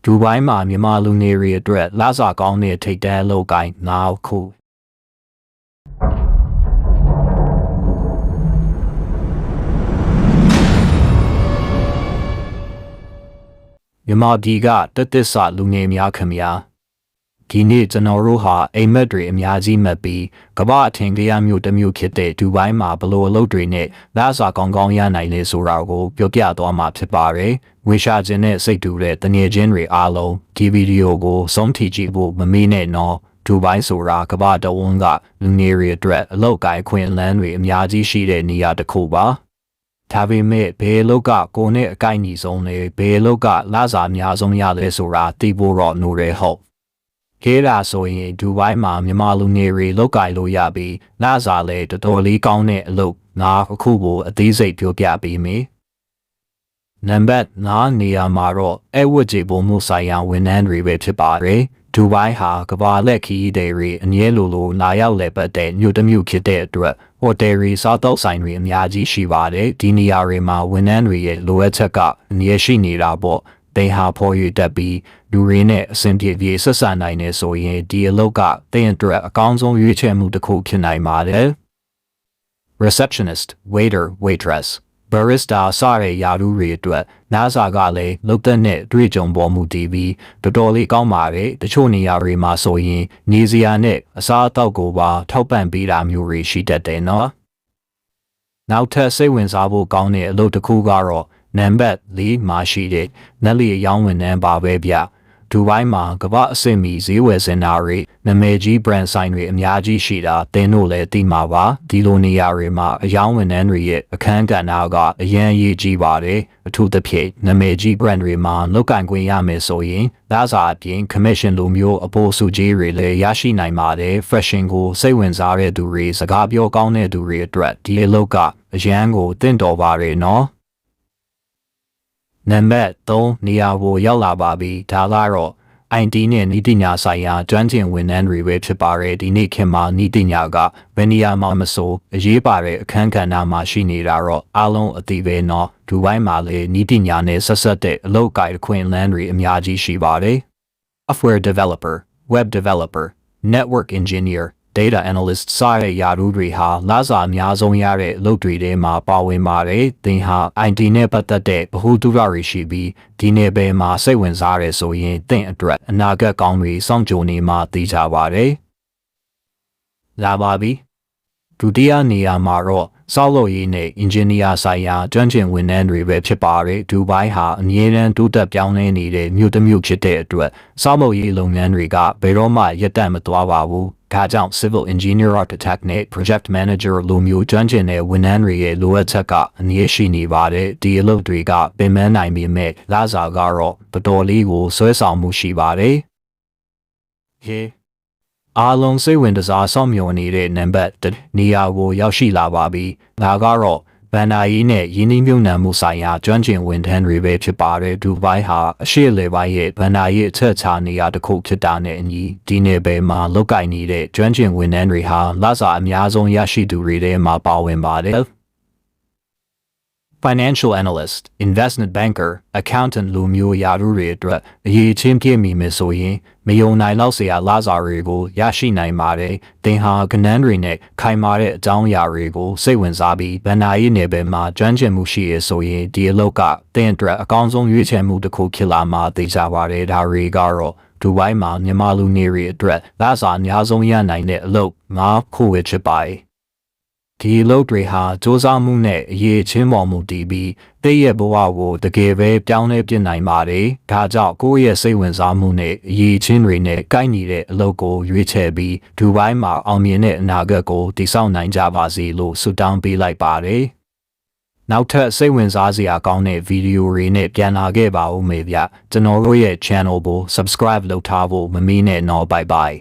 ဒူဘိုင်းမှာမြန်မာလူငယ်တွေအတွက်လစာကောင်းတဲ့ထိပ်တန်းအလုပ်ကိုင်း9ခုမြန်မာပြည်ကတက်သစ်စလူငယ်များခင်ဗျာဒီနေ့ကျွန်တော်တို့ဟာအိမ်မက်တွေအများကြီးမှတ်ပြီးကမ္ဘာအထင်ကြီးမျိုးတစ်မျိုးဖြစ်တဲ့ဒူဘိုင်းမှာဘလို့အလုပ်တွေနဲ့လစာကောင်းကောင်းရနိုင်လဲဆိုတာကိုပြောပြသွားမှာဖြစ်ပါတယ်။ဝေရှာခြင်းနဲ့စိတ်တူတဲ့တငယ်ချင်းတွေအားလုံးဒီဗီဒီယိုကိုဆုံးထိကြည့်ဖို့မမေ့နဲ့နော်။ဒူဘိုင်းဆိုတာကမ္ဘာတဝန်းကလူငယ်တွေအတွက်အလုပ်ကိုင်ခွင့်အလန်းတွေအများကြီးရှိတဲ့နေရာတစ်ခုပါ။ဒါပေမဲ့ဘယ်လောက်ကကိုနဲ့အကိုက်ညီဆုံးလဲဘယ်လောက်ကလစာအများဆုံးရလဲဆိုတာသိဖို့တော့နိုးရဲဟုတ်ခဲတာဆိုရင်ဒူဘိုင်းမှာမြန်မာလူငယ်တွေလောက်ကင်လို့ရပြီးလစာလဲတော်တော်လေးကောင်းတဲ့အလုပ်အခုကိုအသေးစိတ်ပြောပြပေးမယ်နံပါတ်9နေရာမှာတော့အဝတ်ကြေပုံမှုဆိုင်ရာဝန်ထမ်းတွေပဲဖြစ်ပါတယ်ဒူဘိုင်းဟာကမ္ဘာလက်ခီးတွေအငဲလိုလာရောက်လဲပတ်တဲ့မြို့တစ်မြို့ဖြစ်တဲ့အတွက်ဟိုတယ်တွေစားတောက်ဆိုင်တွေအများကြီးရှိပါတယ်ဒီနေရာတွေမှာဝန်ထမ်းတွေရဲ့လိုအပ်ချက်ကအနည်းရှိနေတာပေါ့they have for you to be during it simply theဆက်နိုင်နေဆိုရင်ဒီအလုပ်ကတဲ့အတွက်အကောင်းဆုံးရွေးချယ်မှုတစ်ခုဖြစ်နိုင်ပါတယ် receptionist waiter waitress barista စတဲ့ယာရုတွေအတွက်နားစာကလည်းလုပ်တဲ့နဲ့တွေ့ကြုံပေါ်မှုတည်ပြီးတော်တော်လေးကောင်းပါတယ်တချို့နေရာတွေမှာဆိုရင်နေစရာနဲ့အစားအသောက်ကိုပါထောက်ပံ့ပေးတာမျိုးတွေရှိတတ်တယ်နော်နောက်ထပ်စိတ်ဝင်စားဖို့ကောင်းတဲ့အလုပ်တစ်ခုကတော့နံပါတ်4မှာရှိတဲ့နယ်လီအယောင်းဝန်ထမ်းပါပဲဗျဒူဘိုင်းမှာကမ္ဘာအဆင့်မီဈေးဝယ်စင်တာတွေနာမည်ကြီး brand ဆိုင်တွေအများကြီးရှိတာသင်တို့လည်းသိမှာပါဒီလိုနေရာတွေမှာအယောင်းဝန်ထမ်းတွေရဲ့အခန်းကဏ္ဍကအရန်အရေးကြီးပါတယ်အထူးသဖြင့်နာမည်ကြီး brand တွေမှာလောက်ကင်ခွင့်ရမယ်ဆိုရင်လစာအပြင် commission လိုမျိုးအပိုးစုကြီးတွေလည်းရရှိနိုင်ပါတယ် fashion ကိုစိတ်ဝင်စားတဲ့သူတွေစကားပြောကောင်းတဲ့သူတွေအတွက်ဒီအလုပ်ကအရန်ကိုတင့်တော်ပါတယ်နော်နံပါတ်3နေရာကိုရောက်လာပါပြီဒါကတော့ IT နဲ့နီးပညာဆိုင်ရာကျွမ်းကျင်ဝန်ထမ်းတွေပဲဖြစ်ပါတယ်ဒီနေ့ခေတ်မှာနီးပညာကဘယ်နေရာမှာမဆိုအရေးပါတဲ့အခန်းကဏ္ဍမှာရှိနေတာတော့အားလုံးအသိပဲနော်ဒူဘိုင်းမှာလည်းနီးပညာနဲ့ဆက်ဆက်တဲ့အလုပ်ကိုင်ခွင့်လန်းတွေအများကြီးရှိပါတယ် software developer web developer network engineer data analyst စတဲ့ယာရုတွေဟာလစာအများဆုံးရတဲ့အလုပ်တွေထဲမှာပါဝင်ပါတယ်။သင်ဟာ IT နဲ့ပတ်သက်တဲ့ဗဟုသုတတွေရှိပြီးဒီနယ်ပယ်မှာစိတ်ဝင်စားရဆိုရင်သင်အတွက်အနာဂတ်ကောင်းတွေစောင့်ကြိုနေမှသိကြပါတယ်။လာပါပြီ။ဒုတိယနေရာမှာတော့ဆောက်လုပ်ရေးနဲ့ engineer ဆိုင်ရာကျွမ်းကျင်ဝန်ထမ်းတွေပဲဖြစ်ပါတယ်။ဒူဘိုင်းဟာအမြဲတမ်းတိုးတက်ပြောင်းလဲနေတဲ့မြို့တစ်မြို့ဖြစ်တဲ့အတွက်ဆောက်လုပ်ရေးလုပ်ငန်းတွေကဘယ်တော့မှရပ်တန့်မသွားပါဘူး။ဒါကြောင့် civil engineer architect နဲ့ project manager လိုမျိုးကျွမ်းကျင်တဲ့ဝန်ထမ်းတွေရဲ့လိုအပ်ချက်ကအနည်းရှိနေပါတယ်ဒီအလုပ်တွေကပင်ပန်းနိုင်ပေမဲ့လစာကတော့တော်တော်လေးကိုဆွဲဆောင်မှုရှိပါတယ်ဟေးအားလုံးစိတ်ဝင်စားဆောင်မျှော်နေတဲ့နံပါတ်1နေရာကိုရောက်ရှိလာပါပြီဒါကတော့ဘန်နာရေးနဲ့ယင်းနှိမ့်မြုံနှံမှုဆိုင်ရာကျွမ်းကျင်ဝန်ထမ်းတွေပဲဖြစ်ပါတယ်ဒူဘိုင်းဟာအရှေ့လေပိုင်းရဲ့ဘန်နာရေးအချက်ချာနေရာတစ်ခုဖြစ်တာနဲ့အညီဒီနယ်ပယ်မှာလောက်ကင်နေတဲ့ကျွမ်းကျင်ဝန်ထမ်းတွေဟာလစာအများဆုံးရရှိသူတွေထဲမှာပါဝင်ပါတယ် financial analyst investment banker accountant လိုမျိုးယာရုတွေအတွက်အရေးချင်းပြည့်မီမယ်ဆိုရင်မယုံနိုင်လောက်စရာလစာတွေကိုရရှိနိုင်ပါတယ်သင်ဟာကဏ္ဍတွေနဲ့ခိုင်မာတဲ့အကြောင်းအရာတွေကိုစိတ်ဝင်စားပြီးဗန်နာရေးနယ်ပယ်မှာကျွမ်းကျင်မှုရှိရဆိုရင်ဒီအလုပ်ကသင်အတွက်အကောင်းဆုံးရွေးချယ်မှုတစ်ခုဖြစ်လာမှာသိကြပါတယ်ဒါတွေကတော့ဒူဘိုင်းမှာမြန်မာလူငယ်တွေအတွက်လစာအများဆုံးရနိုင်တဲ့အလုပ်9ခုပဲဖြစ်ပါတယ်ဒီအလုပ်တွေဟာစ조사မှုနဲ့အရေးချင်းပေါ်မှုတည်ပြီးတည့်ရဲ့ဘဝကိုတကယ်ပဲပြောင်းလဲပြနိုင်ပါတယ်။ဒါကြောင့်ကိုယ့်ရဲ့စိတ်ဝင်စားမှုနဲ့အရေးချင်းတွေနဲ့ကိုက်ညီတဲ့အလုပ်ကိုရွေးချယ်ပြီးဒူဘိုင်းမှာအောင်မြင်တဲ့အနာဂတ်ကိုတည်ဆောက်နိုင်ကြပါစေလို့ဆုတောင်းပေးလိုက်ပါတယ်။နောက်ထပ်စိတ်ဝင်စားစရာကောင်းတဲ့ဗီဒီယိုတွေနဲ့ပြန်လာခဲ့ပါဦးမေဗျ။ကျွန်တော်တို့ရဲ့ channel ကို subscribe လုပ်ထားဖို့မမေ့နဲ့နော် bye bye